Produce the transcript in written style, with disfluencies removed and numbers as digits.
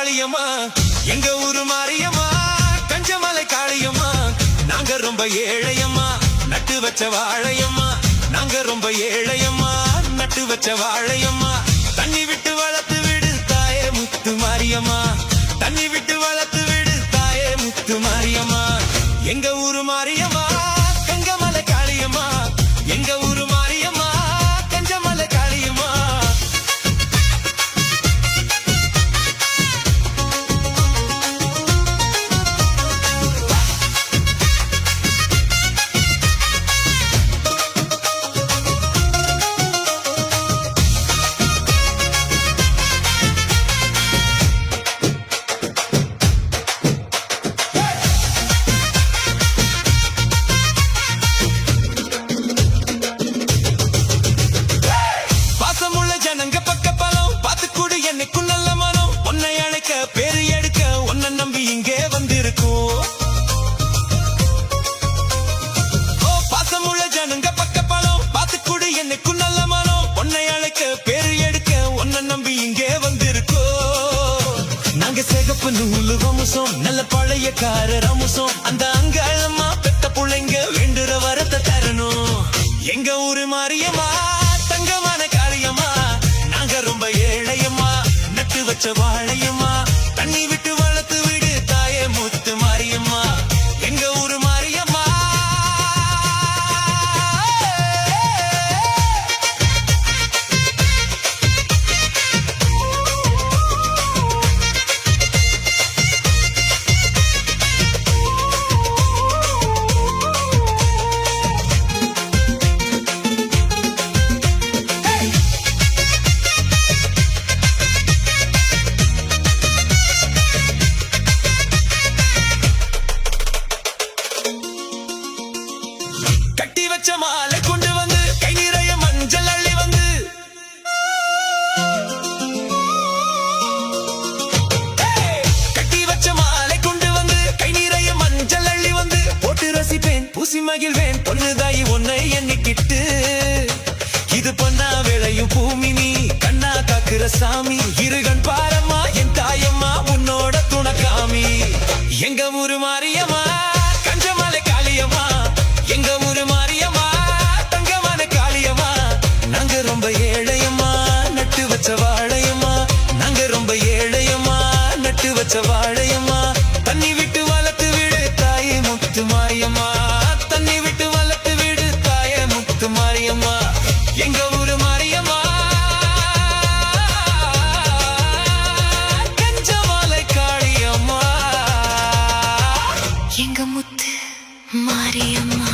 காளியம்மா எங்க ஊரு மாரியம்மா கஞ்சமலை காளியம்மா நாங்க ரொம்ப ஏழையம்மா நட்டு வச்ச வாழையம்மா நாங்க ரொம்ப ஏழையம்மா நட்டு வச்ச வாழையம்மா தண்ணி விட்டு வளர்த்து விடு தாயே முத்து மாரியம்மா தண்ணி விட்டு வளர்த்து விடு தாயே முத்து மாரியம்மா எங்க ஊரு மாரியம்மா கஞ்சமலை காளியம்மா எங்க ஊரு மாரியம்மா கஞ்சமலை காளியம்மா ஜனங்க பக்க பலம் பார்த்து கூடு என்னைக்கும் நல்ல மனம் உன்னை அழைக்க பேரு எடுக்க உன்னை நம்பி இங்கே வந்திருக்கும் பாசமுள்ள ஜனங்க பக்க பலம் பார்த்து கூடு என்னைக்கும் நல்ல மனம் உன்னை அழைக்க பேரு எடுக்க உன்னை நம்பி இங்கே வந்திருக்கோம் நாங்க சேகப்பு நூலு வம்சம் நல்ல பழைய கார ரமுசம் அந்த அங்காளம்மா பெத்த பிள்ளைங்க வேண்டுற வரத்தை தரணும் எங்க ஊரு மாரியம்மா தங்கமான காளியம்மா ரொம்ப ஏழையம்மா நட்டு வச்ச வாழையம்மா தண்ணி விட்டு வளர்த்து விடு தாயே முத்து மாரியம்மா எங்க ஊரு மாரியம்மா கட்டி வச்ச மாலை கொண்டு வந்து கை நிறைய மஞ்சள் அள்ளி வந்து கட்டி வச்ச மாலை கொண்டு வந்து கை நிறைய மஞ்சள் அள்ளி வந்து போட்டு ரசிப்பேன் பூசி மகிழ்வேன் பொண்ணுதாயி உன்னை எண்ணிக்கிட்டு இது பண்ணா விளையும் பூமி நீ கண்ணா காக்குற சாமி இருகன் பாரம்மா என் தாயம்மா உன்னோட துணக்காமி எங்க ஊரு மாரியம்மா கஞ்சமலை காளியம்மா எங்க ஊரு மாரியம்மா தங்கமான காளியம்மா நாங்க ரொம்ப ஏழையம்மா நட்டு வச்ச வாழையம்மா நாங்க ரொம்ப ஏழையம்மா நட்டு வச்ச வாழையம்மா தண்ணி விட்டு வளர்த்து விடு தாயே முத்து மாரியம்மா தண்ணி விட்டு வளர்த்து விடு தாயே முத்து மாரியம்மா எங்க ஊரு மாரியம்மா கஞ்சமலை காளியம்மா எங்க முத்து மாரியம்மா.